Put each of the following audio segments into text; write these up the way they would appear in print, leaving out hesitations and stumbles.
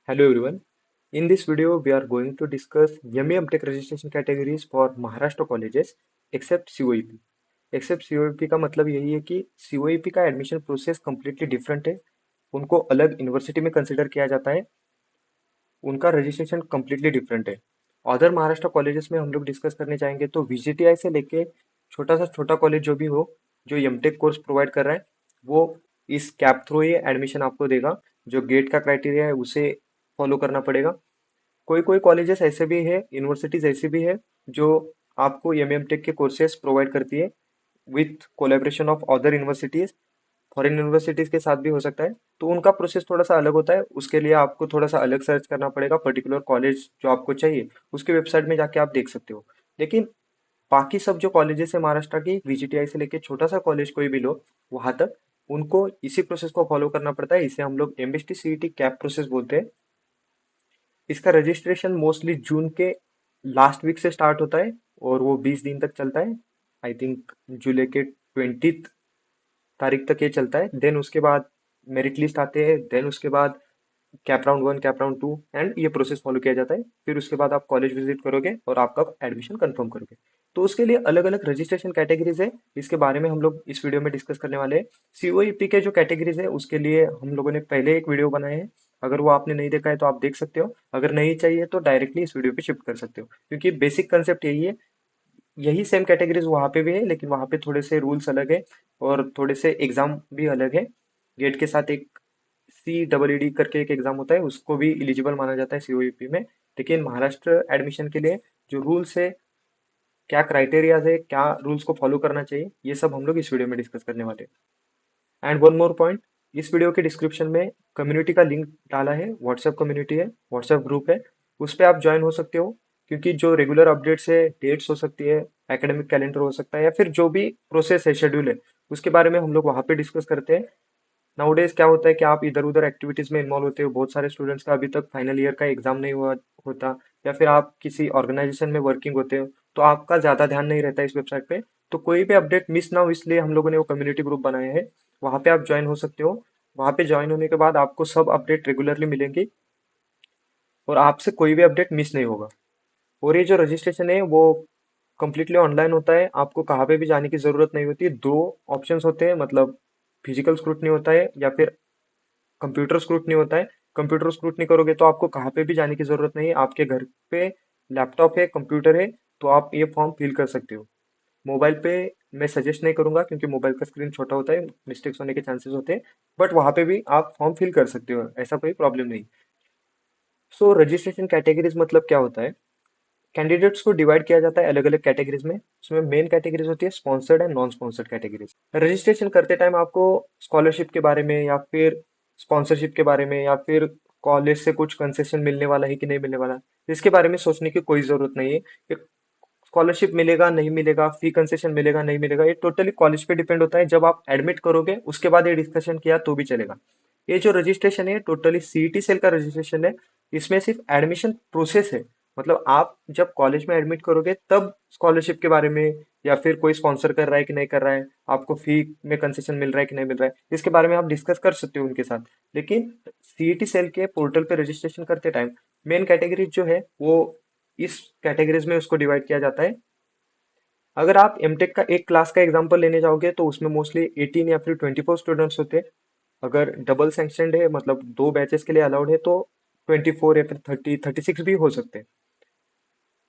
Hello everyone. In this video, we are going to discuss MEM Tech registration categories for Maharashtra colleges except COEP. Except COEP का मतलब यही है कि COEP का admission process completely different है। उनको अलग यूनिवर्सिटी में कंसिडर किया जाता है। उनका रजिस्ट्रेशन कम्प्लीटली डिफरेंट है। अदर महाराष्ट्र कॉलेजेस में हम लोग डिस्कस करने जाएंगे तो VGTI से लेके छोटा सा छोटा कॉलेज जो भी हो जो एमटेक कोर्स प्रोवाइड कर रहा है वो इस कैप थ्रू ही एडमिशन आपको देगा। जो गेट का क्राइटेरिया है उसे फॉलो करना पड़ेगा। कोई कोई कॉलेजेस ऐसे भी है, यूनिवर्सिटीज ऐसी भी है जो आपको एम टेक के कोर्सेज प्रोवाइड करती है with collaboration of other universities. Foreign universities के साथ भी हो सकता है। तो उनका प्रोसेस थोड़ा सा अलग होता है। उसके लिए आपको थोड़ा सा अलग सर्च करना पड़ेगा। पर्टिकुलर कॉलेज जो आपको चाहिए उसकी वेबसाइट में जाके आप देख सकते हो। लेकिन बाकी सब जो कॉलेजेस है महाराष्ट्र की, VGTI से लेके छोटा सा कॉलेज कोई भी लो वहां तक उनको इसी प्रोसेस को फॉलो करना पड़ता है। इसे हम लोग MST CET कैप प्रोसेस बोलते हैं। इसका रजिस्ट्रेशन मोस्टली जून के लास्ट वीक से स्टार्ट होता है और वो 20 दिन तक चलता है। आई थिंक जुलाई के 20 तारीख तक ये चलता है। देन उसके बाद मेरिट लिस्ट आते हैं। देन उसके बाद cap round 1, cap round 2 and ये प्रोसेस फॉलो किया जाता है। फिर उसके बाद आप कॉलेज विजिट करोगे और आपका एडमिशन कंफर्म करोगे। तो उसके लिए अलग अलग रजिस्ट्रेशन कैटेगरीज है। इसके बारे में हम लोग इस वीडियो में डिस्कस करने वाले हैं। COEP के जो कैटेगरीज है उसके लिए हम लोगों ने पहले एक वीडियो बनाए हैं। अगर वो आपने नहीं देखा है तो आप देख सकते हो। अगर नहीं चाहिए तो डायरेक्टली इस वीडियो पे शिफ्ट कर सकते हो क्योंकि बेसिक कंसेप्ट यही है। यही सेम कैटेगरीज वहाँ पे भी है लेकिन वहाँ पे थोड़े से रूल्स अलग है और थोड़े से एग्जाम भी अलग है। गेट के साथ एक CEED करके एक एग्जाम होता है, उसको भी इलिजिबल माना जाता है COEP में। लेकिन महाराष्ट्र एडमिशन के लिए जो रूल्स है, क्या क्राइटेरियाज है, क्या रूल्स को फॉलो करना चाहिए, ये सब हम लोग इस वीडियो में डिस्कस करने वाले हैं। एंड वन मोर पॉइंट, इस वीडियो के डिस्क्रिप्शन में कम्युनिटी का लिंक डाला है। व्हाट्सएप कम्युनिटी है, व्हाट्सएप ग्रुप है, उस पर आप ज्वाइन हो सकते हो। क्योंकि जो रेगुलर अपडेट्स है, डेट्स हो सकती है, एकेडमिक कैलेंडर हो सकता है या फिर जो भी प्रोसेस है, शेड्यूल है, उसके बारे में हम लोग वहाँ पे डिस्कस करते हैं। नाउडेज क्या होता है कि आप इधर उधर एक्टिविटीज में इन्वॉल्व होते हो। बहुत सारे स्टूडेंट्स का अभी तक फाइनल ईयर का एग्जाम नहीं हुआ होता या फिर आप किसी ऑर्गेनाइजेशन में वर्किंग होते हो तो आपका ज्यादा ध्यान नहीं रहता इस वेबसाइट पे। तो कोई भी अपडेट मिस ना हो इसलिए हम लोगों ने वो कम्युनिटी ग्रुप बनाया है। वहाँ पे आप ज्वाइन हो सकते हो। वहाँ पे ज्वाइन होने के बाद आपको सब अपडेट रेगुलरली मिलेंगी और आपसे कोई भी अपडेट मिस नहीं होगा। और ये जो रजिस्ट्रेशन है वो कम्प्लीटली ऑनलाइन होता है। आपको कहाँ पे भी जाने की जरूरत नहीं होती। दो ऑप्शंस होते हैं, मतलब फिजिकल स्क्रूटनी होता है या फिर कंप्यूटर स्क्रूटनी होता है। कंप्यूटर स्क्रूटनी करोगे तो आपको कहाँ पे भी जाने की जरूरत नहीं है। आपके घर पे लैपटॉप है, कंप्यूटर है, तो आप ये फॉर्म फिल कर सकते हो। मोबाइल पे मैं सजेस्ट नहीं करूंगा क्योंकि मोबाइल का स्क्रीन छोटा होता है, मिस्टेक्स होने के चांसेस होते हैं। बट वहां पे भी आप फॉर्म फिल कर सकते हो, ऐसा कोई प्रॉब्लम नहीं। सो रजिस्ट्रेशन कैटेगरीज मतलब क्या होता है? कैंडिडेट्स को डिवाइड किया जाता है अलग अलग कैटेगरीज में। उसमें मेन कैटेगरीज होती है sponsored and non sponsored categories. Registration करते टाइम आपको स्कॉलरशिप के बारे में या फिर स्पॉन्सरशिप के बारे में या फिर कॉलेज से कुछ कंसेशन मिलने वाला है कि नहीं मिलने वाला, इसके बारे में सोचने की कोई जरूरत नहीं है कि स्कॉलरशिप मिलेगा नहीं मिलेगा, फी कंसेशन मिलेगा नहीं मिलेगा। ये टोटली कॉलेज पे डिपेंड होता है। जब आप एडमिट करोगे उसके बाद ये डिस्कशन किया तो भी चलेगा। ये जो रजिस्ट्रेशन है टोटली CET सेल का रजिस्ट्रेशन है। इसमें सिर्फ एडमिशन प्रोसेस है। मतलब आप जब कॉलेज में एडमिट करोगे तब स्कॉलरशिप के बारे में या फिर कोई स्पॉन्सर कर रहा है कि नहीं कर रहा है, आपको फी में कंसेशन मिल रहा है कि नहीं मिल रहा है, इसके बारे में आप डिस्कस कर सकते हो उनके साथ। लेकिन CET सेल के पोर्टल पे रजिस्ट्रेशन करते टाइम मेन कैटेगरी जो है वो इस कैटेगरीज में उसको डिवाइड किया जाता है। अगर आप एमटेक का एक क्लास का एग्जांपल लेने जाओगे तो उसमें मोस्टली 18 या फिर 24 स्टूडेंट्स होते हैं। अगर डबल सैंक्शनड है, मतलब दो बैचेस के लिए अलाउड है, तो 24 या फिर 36 भी हो सकते हैं।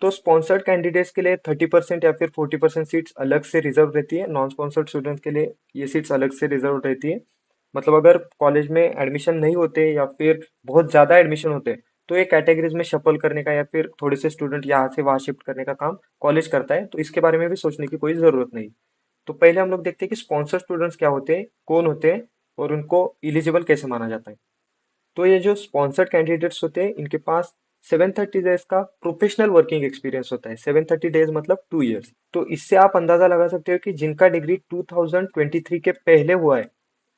तो स्पॉन्सर्ड कैंडिडेट्स के लिए 30% या फिर 40% सीट्स अलग से रिजर्व रहती है। नॉन स्पॉन्सर्ड स्टूडेंट्स के लिए ये सीट्स अलग से रिजर्व रहती है। मतलब अगर कॉलेज में एडमिशन नहीं होते या फिर बहुत ज्यादा एडमिशन होते तो ये कैटेगरीज में शफल करने का या फिर थोड़े से स्टूडेंट यहाँ से वहां शिफ्ट करने का काम कॉलेज करता है। तो इसके बारे में भी सोचने की कोई जरूरत नहीं। तो पहले हम लोग देखते हैं कि स्पॉन्सर स्टूडेंट्स क्या होते हैं, कौन होते हैं और उनको इलिजिबल कैसे माना जाता है। तो ये जो स्पॉन्सर्ड कैंडिडेट्स होते हैं इनके पास 730 डेज का प्रोफेशनल वर्किंग एक्सपीरियंस होता है। 730 डेज मतलब 2 इयर्स। तो इससे आप अंदाजा लगा सकते हो कि जिनका डिग्री 2023 के पहले हुआ है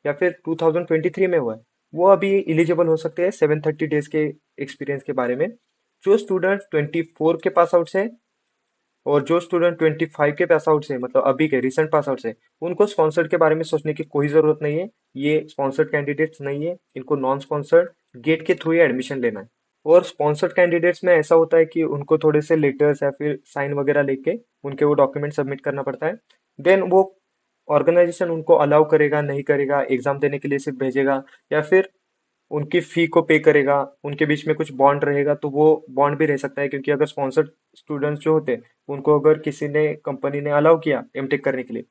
या फिर 2023 में हुआ है वो अभी इलिजिबल हो सकते हैं 730 डेज के एक्सपीरियंस के बारे में। जो स्टूडेंट 24 के पास आउट से और जो स्टूडेंट 25 के पास आउट से, मतलब अभी के रिसेंट पास आउट से, उनको स्पॉन्सर्ड के बारे में सोचने की कोई जरूरत नहीं है। ये स्पॉन्सर्ड कैंडिडेट्स नहीं है, इनको नॉन स्पॉन्सर्ड गेट के थ्रू ही एडमिशन लेना है। और स्पॉन्सर्ड कैंडिडेट्स में ऐसा होता है कि उनको थोड़े से लेटर्स या फिर साइन वगैरह लेके उनके वो डॉक्यूमेंट सबमिट करना पड़ता है। देन वो ऑर्गेनाइजेशन उनको अलाउ करेगा नहीं करेगा, एग्जाम देने के लिए सिर्फ भेजेगा या फिर उनकी फी को पे करेगा। उनके बीच में कुछ बॉन्ड रहेगा तो वो बॉन्ड भी रह सकता है, क्योंकि अगर स्पॉन्सर्ड स्टूडेंट्स जो होते हैं उनको अगर किसी ने कंपनी ने अलाउ किया एमटेक करने के लिए,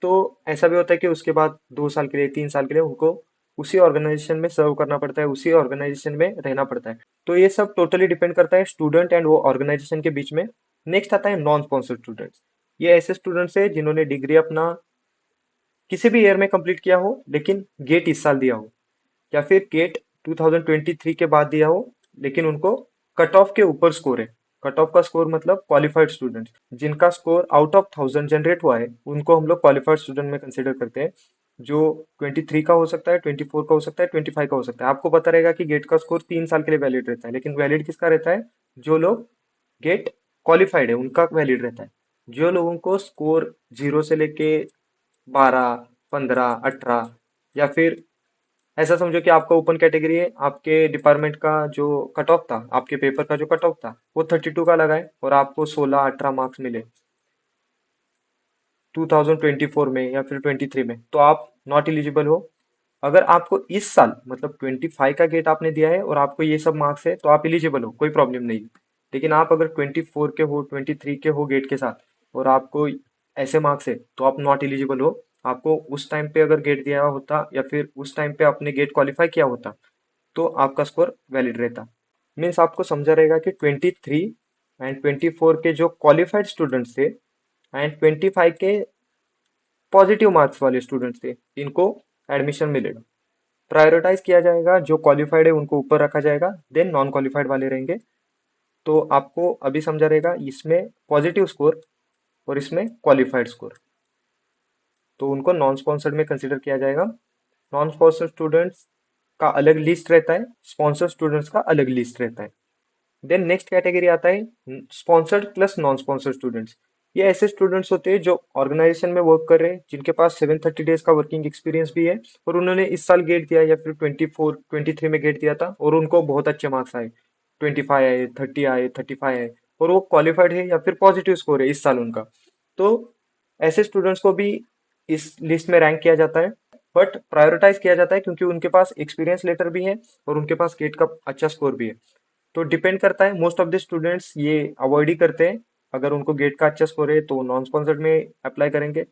तो ऐसा भी होता है कि उसके बाद 2 साल के लिए 3 साल के लिए उनको उसी ऑर्गेनाइजेशन में सर्व करना पड़ता है, उसी ऑर्गेनाइजेशन में रहना पड़ता है। तो ये सब टोटली डिपेंड करता है स्टूडेंट एंड वो ऑर्गेनाइजेशन के बीच में। नेक्स्ट आता है नॉन स्पॉन्सर्ड स्टूडेंट्स। ये ऐसे स्टूडेंट्स है जिन्होंने डिग्री अपना किसी भी ईयर में कंप्लीट किया हो लेकिन गेट इस साल दिया हो, या फिर गेट 2023 के बाद दिया हो लेकिन उनको कट ऑफ के ऊपर स्कोर है। कट ऑफ का स्कोर मतलब क्वालिफाइड स्टूडेंट, जिनका स्कोर आउट ऑफ 1000 जनरेट हुआ है उनको हम लोग क्वालिफाइड स्टूडेंट में कंसिडर करते हैं। जो 23 का हो सकता है, 24 का हो सकता है, 25 का हो सकता है। आपको पता रहेगा कि गेट का स्कोर 3 साल के लिए वैलिड रहता है, लेकिन वैलिड किसका रहता है? जो लोग गेट क्वालिफाइड है उनका वैलिड रहता है। जो लोगों को स्कोर 0 से लेके 12, 15, 18, या फिर ऐसा समझो कि आपका ओपन कैटेगरी है, आपके डिपार्टमेंट का जो कट ऑफ था, आपके पेपर का जो कट ऑफ था वो 32 का लगा है और आपको 16-18 मार्क्स मिले 2024 में या फिर 23 में, तो आप नॉट एलिजिबल हो। अगर आपको इस साल मतलब 25 का गेट आपने दिया है और आपको ये सब मार्क्स है तो आप एलिजिबल हो, कोई प्रॉब्लम नहीं। लेकिन आप अगर 24 के हो, 23 के हो गेट के साथ और आपको ऐसे मार्क्स है तो आप नॉट एलिजिबल हो। आपको उस टाइम पे अगर गेट दिया होता या फिर उस टाइम पे आपने गेट क्वालिफाई किया होता तो आपका स्कोर वैलिड रहता। मीन्स आपको समझा रहेगा कि 23 एंड 24 के जो क्वालिफाइड स्टूडेंट्स थे एंड 25 के पॉजिटिव मार्क्स वाले स्टूडेंट्स थे, इनको एडमिशन मिलेगा। प्रायोरिटाइज किया जाएगा, जो क्वालिफाइड है उनको ऊपर रखा जाएगा, देन नॉन क्वालिफाइड वाले रहेंगे। तो आपको अभी समझा रहेगा इसमें पॉजिटिव स्कोर और इसमें क्वालिफाइड स्कोर, तो उनको नॉन स्पॉन्सर्ड में कंसिडर किया जाएगा। नॉन स्पॉन्सर्ड स्टूडेंट्स का अलग लिस्ट रहता है, स्पॉन्सर्ड स्टूडेंट्स का अलग लिस्ट रहता है। देन नेक्स्ट कैटेगरी आता है sponsored plus non sponsored students. ये ऐसे स्टूडेंट्स होते हैं जो ऑर्गेनाइजेशन में वर्क कर रहे हैं, जिनके पास 730 डेज का वर्किंग एक्सपीरियंस भी है और उन्होंने इस साल गेट दिया या फिर 23 में गेट दिया था और उनको बहुत अच्छे मार्क्स आए, 25 आए, 30 आए, 35 आए, और वो क्वालिफाइड है या फिर पॉजिटिव स्कोर है इस साल उनका। तो ऐसे स्टूडेंट्स को भी इस लिस्ट में रैंक किया जाता है, बट प्रायोरिटाइज किया जाता है क्योंकि उनके पास एक्सपीरियंस लेटर भी है और उनके पास गेट का अच्छा स्कोर भी है। तो डिपेंड करता है, मोस्ट ऑफ द स्टूडेंट्स ये अवॉइड ही करते हैं। अगर उनको गेट का अच्छा स्कोर है तो नॉन स्पॉन्सर्ड में अप्लाई करेंगे।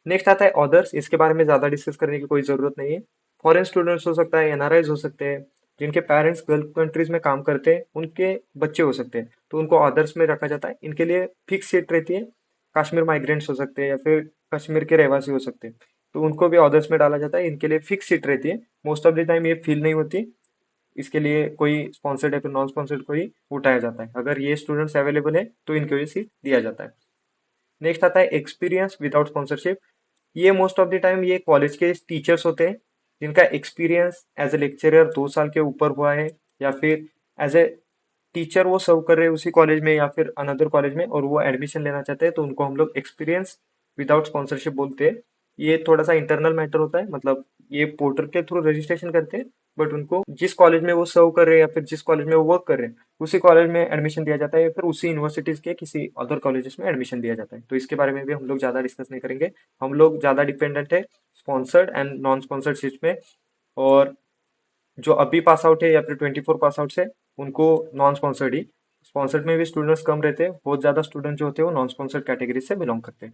नेक्स्ट आता है अदर्स। इसके बारे में ज्यादा डिस्कस करने की कोई जरूरत नहीं है। फॉरेन स्टूडेंट्स हो सकता है, एनआरआईज हो सकते हैं, जिनके पेरेंट्स गल्फ कंट्रीज में काम करते हैं, उनके बच्चे हो सकते हैं, तो उनको अदर्स में रखा जाता है। इनके लिए फिक्स सीट रहती है। कश्मीर माइग्रेंट्स हो सकते हैं या फिर कश्मीर के रहवासी हो सकते हैं, तो उनको भी अदर्स में डाला जाता है। इनके लिए फिक्स सीट रहती है, मोस्ट ऑफ द टाइम ये फिल नहीं होती। इसके लिए कोई स्पॉन्सर्ड या फिर नॉन स्पॉन्सर्ड को ही उठाया जाता है। अगर ये स्टूडेंट्स अवेलेबल है तो इनको ये सीट दिया जाता है। नेक्स्ट आता है एक्सपीरियंस विदाउट स्पॉन्सरशिप। ये मोस्ट ऑफ द टाइम ये कॉलेज के टीचर्स होते हैं, जिनका एक्सपीरियंस एज ए लेक्चरर 2 साल के ऊपर हुआ है, या फिर एज ए टीचर वो सर्व कर रहे हैं उसी कॉलेज में या फिर अनदर कॉलेज में और वो एडमिशन लेना चाहते हैं, तो उनको हम लोग एक्सपीरियंस विदाउट स्पॉन्सरशिप बोलते हैं। ये थोड़ा सा इंटरनल मैटर होता है, मतलब ये पोर्टल के थ्रू रजिस्ट्रेशन करते हैं, बट उनको जिस कॉलेज में वो सर्व कर रहे हैं या फिर जिस कॉलेज में वो वर्क कर रहे हैं उसी कॉलेज में एडमिशन दिया जाता है या फिर उसी यूनिवर्सिटीज के किसी अदर कॉलेजेस में एडमिशन दिया जाता है। तो इसके बारे में भी हम लोग ज्यादा डिस्कस नहीं करेंगे। हम लोग ज्यादा डिपेंडेंट है sponsored and non sponsored seat में। और जो अभी पास आउट है या फिर 24 पास आउट है उनको नॉन स्पॉन्सर्ड ही। स्पॉन्सर्ड में भी स्टूडेंट्स कम रहते हैं, बहुत ज्यादा स्टूडेंट जो होते हैं वो नॉन स्पॉन्सर्ड कैटेगरी से बिलोंग करते हैं।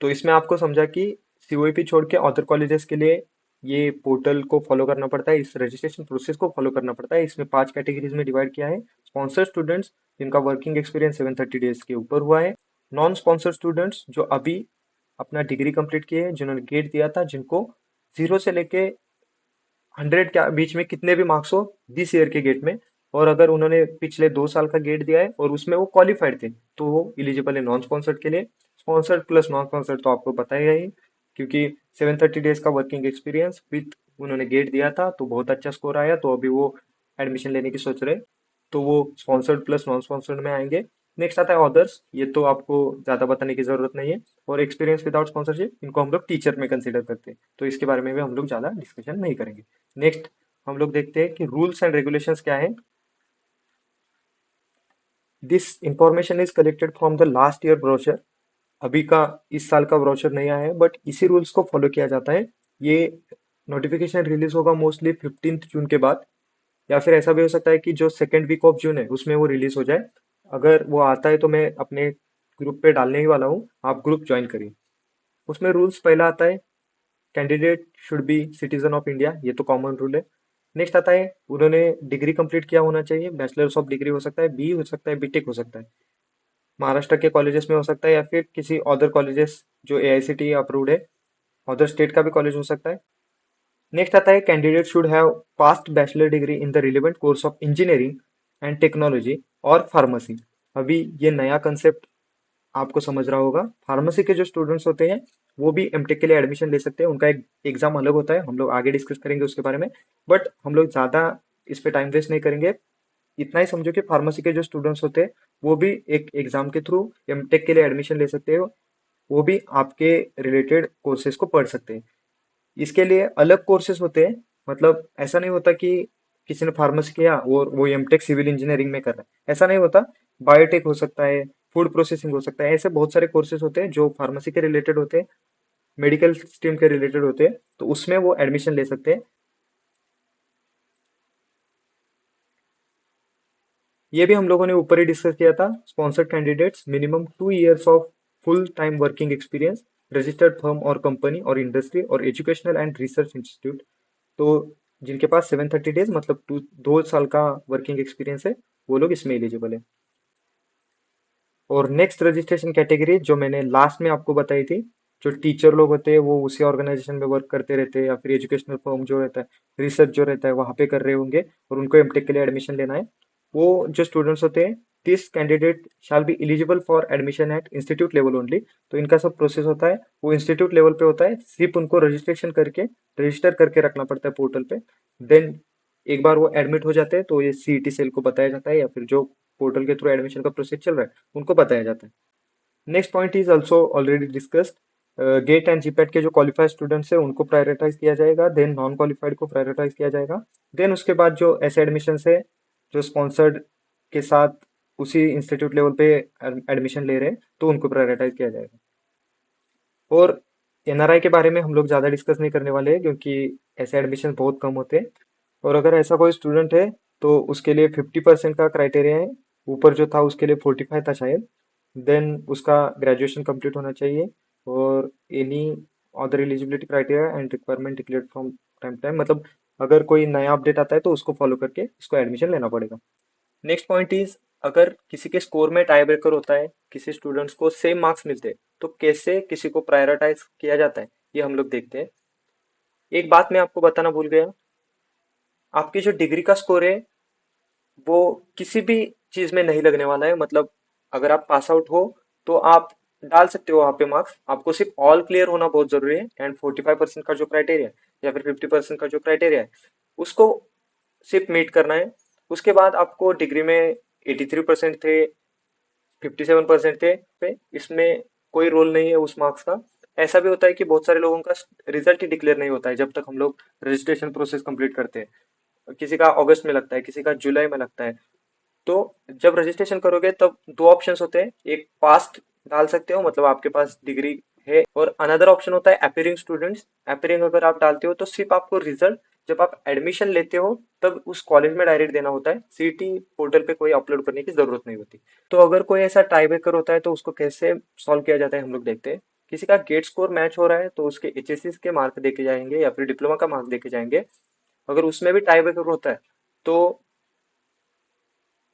तो इसमें आपको समझा कि सीओईपी छोड़ के अदर कॉलेजेस के लिए ये पोर्टल को फॉलो करना पड़ता है, इस रजिस्ट्रेशन प्रोसेस को फॉलो करना पड़ता है। इसमें 5 कैटेगरीज में डिवाइड किया है। स्पॉन्सर्ड स्टूडेंट्स जिनका वर्किंग एक्सपीरियंस 730 डेज के ऊपर हुआ है, नॉन स्पॉन्सर्ड स्टूडेंट्स जो अभी अपना डिग्री कंप्लीट किए हैं, जिन्होंने गेट दिया था, जिनको 0 से लेके 100 के बीच में कितने भी मार्क्स हो दिस ईयर के गेट में, और अगर उन्होंने पिछले 2 साल का गेट दिया है और उसमें वो क्वालिफाइड थे तो वो इलिजिबल है नॉन स्पॉन्सर्ड के लिए। स्पॉन्सर्ड प्लस नॉन स्पॉन्सर्ड तो आपको पता ही है, क्योंकि 730 डेज का वर्किंग एक्सपीरियंस विथ उन्होंने गेट दिया था तो बहुत अच्छा स्कोर आया, तो अभी वो एडमिशन लेने की सोच रहे, तो वो स्पॉन्सर्ड प्लस नॉन स्पॉन्सर्ड में आएंगे। नेक्स्ट आता है ऑदर्स, ये तो आपको ज्यादा बताने की जरूरत नहीं है। और एक्सपीरियंस विदाउट स्पॉन्सरशिप, इनको हम लोग टीचर में कंसिडर करते हैं, तो इसके बारे में भी हम लोग ज्यादा डिस्कशन नहीं करेंगे। नेक्स्ट हम लोग देखते हैं कि रूल्स एंड रेगुलेशंस क्या है। This information is collected from the last year brochure. अभी का इस साल का ब्रोशर नहीं आया है, बट इसी रूल्स को फॉलो किया जाता है। ये नोटिफिकेशन रिलीज होगा मोस्टली 15 जून के बाद, या फिर ऐसा भी हो सकता है कि जो सेकेंड वीक ऑफ जून है उसमें वो रिलीज हो जाए। अगर वो आता है तो मैं अपने ग्रुप पे डालने ही वाला हूँ, आप ग्रुप ज्वाइन करिए। उसमें रूल्स पहला आता है, candidate should be citizen of India, ये तो कॉमन रूल है। नेक्स्ट आता है उन्होंने डिग्री कंप्लीट किया होना चाहिए, बैचलर्स ऑफ डिग्री हो सकता है, बी हो सकता है, बीटेक हो सकता है, महाराष्ट्र के कॉलेजेस में हो सकता है या फिर किसी अदर कॉलेजेस जो एआईसीटीई अप्रूव्ड है, अदर स्टेट का भी कॉलेज हो सकता है। नेक्स्ट आता है candidate should have past bachelor degree in the relevant course of engineering and technology और फार्मेसी। अभी ये नया कंसेप्ट आपको समझ रहा होगा। फार्मेसी के जो स्टूडेंट्स होते हैं वो भी एमटेक के लिए एडमिशन ले सकते हैं, उनका एक एग्जाम अलग होता है, हम लोग आगे डिस्कस करेंगे उसके बारे में। बट हम लोग ज्यादा इस पे टाइम वेस्ट नहीं करेंगे। इतना ही समझो कि फार्मेसी के जो स्टूडेंट्स होते हैं वो भी एक एग्जाम के थ्रू एमटेक के लिए एडमिशन ले सकते हो, वो भी आपके रिलेटेड कोर्सेज को पढ़ सकते हैं। इसके लिए अलग कोर्सेज होते हैं, मतलब ऐसा नहीं होता कि किसी ने फार्मेसी किया और वो एमटेक सिविल इंजीनियरिंग में कर रहा है, ऐसा नहीं होता। बायोटेक हो सकता है, फूड प्रोसेसिंग हो सकता है, ऐसे बहुत सारे कोर्सेज होते हैं जो फार्मेसी के रिलेटेड होते हैं, मेडिकल स्ट्रीम के रिलेटेड होते हैं, तो उसमें वो एडमिशन ले सकते हैं। ये भी हम लोगों ने ऊपर ही डिस्कस किया था। Sponsored candidates minimum 2 years of full time working experience, registered firm और कंपनी और इंडस्ट्री और एजुकेशनल एंड रिसर्च इंस्टीट्यूट। तो जिनके पास 730 डेज मतलब 2 साल का वर्किंग एक्सपीरियंस है, वो लोग इसमें एलिजिबल है। और नेक्स्ट रजिस्ट्रेशन कैटेगरी जो मैंने लास्ट में आपको बताई थी, जो टीचर लोग होते हैं वो उसी ऑर्गेनाइजेशन में वर्क करते रहते हैं, या फिर एजुकेशनल फर्म जो रहता है, रिसर्च जो रहता है वहां पे कर रहे होंगे और उनको एमटेक के लिए एडमिशन लेना है, वो जो स्टूडेंट्स होते हैं, this candidate shall be eligible for admission eight institute level only. तो इनका सब प्रोसेस होता है वो इंस्टीट्यूट लेवल पे होता है, सिर्फ उनको रजिस्ट्रेशन करके रजिस्टर करके रखना पड़ता है पोर्टल पे। देन एक बार वो एडमिट हो जाते हैं तो ये सीईटी सेल को बताया जाता है, या फिर जो पोर्टल के थ्रू एडमिशन का प्रोसेस चल रहा है उनको बताया जाता है। Next point is also already discussed, GATE and GPAT के जो क्वालिफाइड स्टूडेंट्स है उनको प्रायोरिटाइज किया जाएगा, देन नॉन क्वालिफाइड को प्रायोरिटाइज किया जाएगा। देन उसके बाद जो ऐसे एडमिशन है जो स्पॉन्सर्ड के साथ उसी इंस्टीट्यूट लेवल पे एडमिशन ले रहे हैं तो उनको प्रायोरिटाइज किया जाएगा। और एनआरआई के बारे में हम लोग ज़्यादा डिस्कस नहीं करने वाले हैं क्योंकि ऐसे एडमिशन बहुत कम होते हैं। और अगर ऐसा कोई स्टूडेंट है तो उसके लिए 50% का क्राइटेरिया है, ऊपर जो था उसके लिए 45 था शायद। देन उसका ग्रेजुएशन कंप्लीट होना चाहिए, और any other eligibility criteria and requirement declared from time time, मतलब अगर कोई नया अपडेट आता है तो उसको फॉलो करके इसको एडमिशन लेना पड़ेगा। नेक्स्ट पॉइंट इज, अगर किसी के स्कोर में टाई ब्रेकर होता है, किसी स्टूडेंट्स को सेम मार्क्स मिलते हैं, तो कैसे किसी को प्रायोरिटाइज किया जाता है ये हम लोग देखते हैं। एक बात मैं आपको बताना भूल गया, आपकी जो डिग्री का स्कोर है वो किसी भी चीज में नहीं लगने वाला है। मतलब अगर आप पास आउट हो तो आप डाल सकते हो वहां पे मार्क्स, आपको सिर्फ ऑल क्लियर होना बहुत जरूरी है, एंड 45% का जो क्राइटेरिया है या फिर 50% का जो क्राइटेरिया है उसको सिर्फ मीट करना है। उसके बाद आपको डिग्री में 83% थे, 57% थे पे, इसमें कोई रोल नहीं है उस मार्क्स का। ऐसा भी होता है कि बहुत सारे लोगों का रिजल्ट ही डिक्लेयर नहीं होता है जब तक हम लोग रजिस्ट्रेशन प्रोसेस कंप्लीट करते हैं। किसी का अगस्त में लगता है, किसी का जुलाई में लगता है। तो जब रजिस्ट्रेशन करोगे तब दो ऑप्शंस होते हैं, एक पास्ट डाल सकते हो मतलब आपके पास डिग्री है, और अनदर ऑप्शन होता है अपीयरिंग स्टूडेंट्स। अपीयरिंग अगर आप डालते हो तो सिर्फ आपको रिजल्ट जब आप एडमिशन लेते हो तब उस कॉलेज में डायरेक्ट देना होता है, सीटी पोर्टल पे कोई अपलोड करने की जरूरत नहीं होती। तो अगर कोई ऐसा टाई ब्रेकर होता है तो उसको कैसे सॉल्व किया जाता है हम लोग देखते हैं। किसी का गेट स्कोर मैच हो रहा है तो उसके एचएससी के मार्क देखे जाएंगे या फिर डिप्लोमा का मार्क देखे जाएंगे। अगर उसमें भी टाई ब्रेकर होता है तो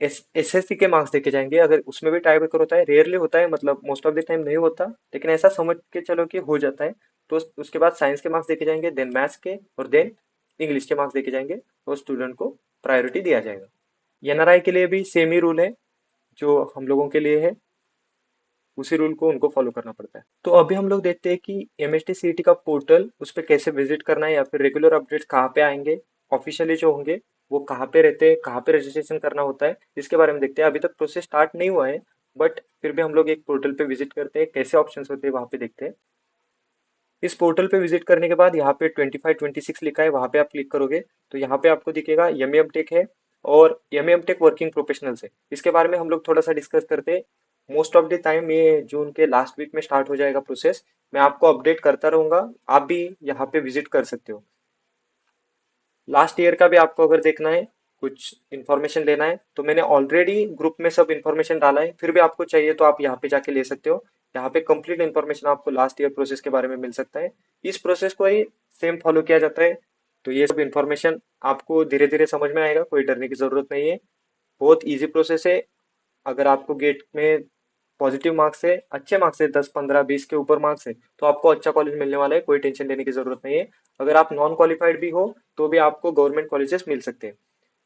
एसएससी के मार्क्स देखे जाएंगे। अगर उसमें भी टाई ब्रेकर होता है, रेयरली होता है, मतलब मोस्ट ऑफ द टाइम नहीं होता, लेकिन ऐसा समझ के चलो कि हो जाता है, तो उसके बाद साइंस के मार्क्स देखे जाएंगे, देन मैथ्स के, और देन इंग्लिश के मार्क्स देखे जाएंगे, और स्टूडेंट को प्रायोरिटी दिया जाएगा। एनआरआई के लिए भी सेम ही रूल है जो हम लोगों के लिए है, उसी रूल को उनको फॉलो करना पड़ता है। तो अभी हम लोग देखते हैं कि एमएसटी सीईटी का पोर्टल उस पर कैसे विजिट करना है, या फिर रेगुलर अपडेट्स कहाँ पे आएंगे, ऑफिशियली जो होंगे वो कहाँ पे रहते हैं, कहाँ पे रजिस्ट्रेशन करना होता है, इसके बारे में देखते हैं। अभी तक प्रोसेस स्टार्ट नहीं हुआ है, बट फिर भी हम लोग एक पोर्टल पे विजिट करते हैं, कैसे ऑप्शंस होते हैं वहाँ पे देखते हैं। इस पोर्टल पे विजिट करने के बाद यहाँ पे 25-26 लिखा है, वहाँ पे आप क्लिक करोगे तो यहाँ पे आपको दिखेगा एम टेक है और एम टेक वर्किंग प्रोफेशनल्स है। इसके बारे में हम लोग थोड़ा सा डिस्कस करते हैं। मोस्ट ऑफ द टाइम ये जून के लास्ट वीक में स्टार्ट हो जाएगा प्रोसेस। मैं आपको अपडेट करता रहूंगा, आप भी यहाँ पे विजिट कर सकते हो। लास्ट ईयर का भी आपको अगर देखना है, कुछ इन्फॉर्मेशन लेना है, तो मैंने ऑलरेडी ग्रुप में सब इन्फॉर्मेशन डाला है, फिर भी आपको चाहिए तो आप यहाँ पे जाके ले सकते हो। यहाँ पे कंप्लीट इन्फॉर्मेशन आपको लास्ट ईयर प्रोसेस के बारे में मिल सकता है। इस प्रोसेस को ही सेम फॉलो किया जाता है। तो ये सब इन्फॉर्मेशन आपको धीरे धीरे समझ में आएगा, कोई डरने की जरूरत नहीं है। बहुत ईजी प्रोसेस है। अगर आपको गेट में पॉजिटिव मार्क्स है, अच्छे मार्क्स है, 10 15 20 के ऊपर मार्क्स है, तो आपको अच्छा कॉलेज मिलने वाला है, कोई टेंशन लेने की जरूरत नहीं है। अगर आप नॉन क्वालिफाइड भी हो तो भी आपको गवर्नमेंट कॉलेजेस मिल सकते हैं।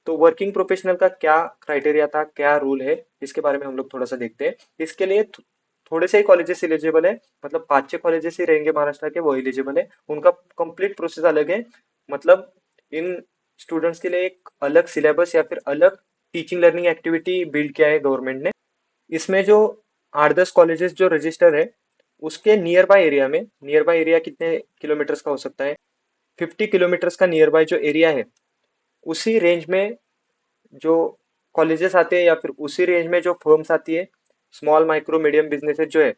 तो वर्किंग प्रोफेशनल का क्या क्राइटेरिया था, क्या रूल है, इसके बारे में हम लोग थोड़ा सा देखते हैं। इसके लिए थोड़े से ही कॉलेजेस एलिजिबल है, मतलब 5-6 कॉलेजेस ही रहेंगे महाराष्ट्र के, वो एलिजिबल है। उनका कंप्लीट प्रोसेस अलग है। मतलब इन स्टूडेंट्स के लिए एक अलग सिलेबस या फिर अलग टीचिंग लर्निंग एक्टिविटी बिल्ड किया है गवर्नमेंट ने। इसमें जो 8-10 कॉलेजेस जो रजिस्टर है, उसके नियर बाय एरिया में, नियर बाय एरिया कितने किलोमीटर्स का हो सकता है, 50 किलोमीटर्स का नियर बाय जो एरिया है, उसी रेंज में जो कॉलेजेस आते हैं या फिर उसी रेंज में जो फर्म्स आती है, स्मॉल माइक्रो मीडियम बिजनेसेस जो है,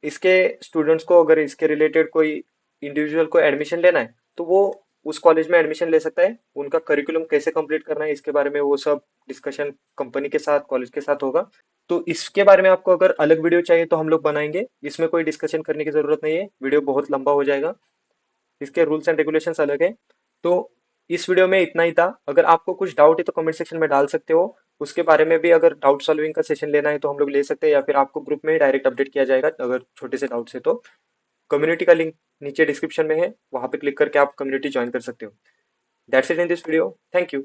इसके स्टूडेंट्स को अगर इसके रिलेटेड कोई इंडिविजुअल को एडमिशन लेना है तो वो उस कॉलेज में एडमिशन ले सकता है। उनका करिकुलम कैसे कंप्लीट करना है इसके बारे में वो सब डिस्कशन कंपनी के साथ, कॉलेज के साथ होगा। तो इसके बारे में आपको अगर अलग वीडियो चाहिए तो हम लोग बनाएंगे, इसमें कोई डिस्कशन करने की जरूरत नहीं है, वीडियो बहुत लंबा हो जाएगा। इसके रूल्स एंड रेगुलेशंस अलग है। तो इस वीडियो में इतना ही था। अगर आपको कुछ डाउट है तो कमेंट सेक्शन में डाल सकते हो। उसके बारे में भी अगर डाउट सॉल्विंग का सेशन लेना है तो हम लोग ले सकते हैं, या फिर आपको ग्रुप में ही डायरेक्ट अपडेट किया जाएगा अगर छोटे से डाउट्स है तो। कम्युनिटी का लिंक नीचे डिस्क्रिप्शन में है, वहां पे क्लिक करके आप कम्युनिटी ज्वाइन कर सकते हो। That's it in this video, thank you.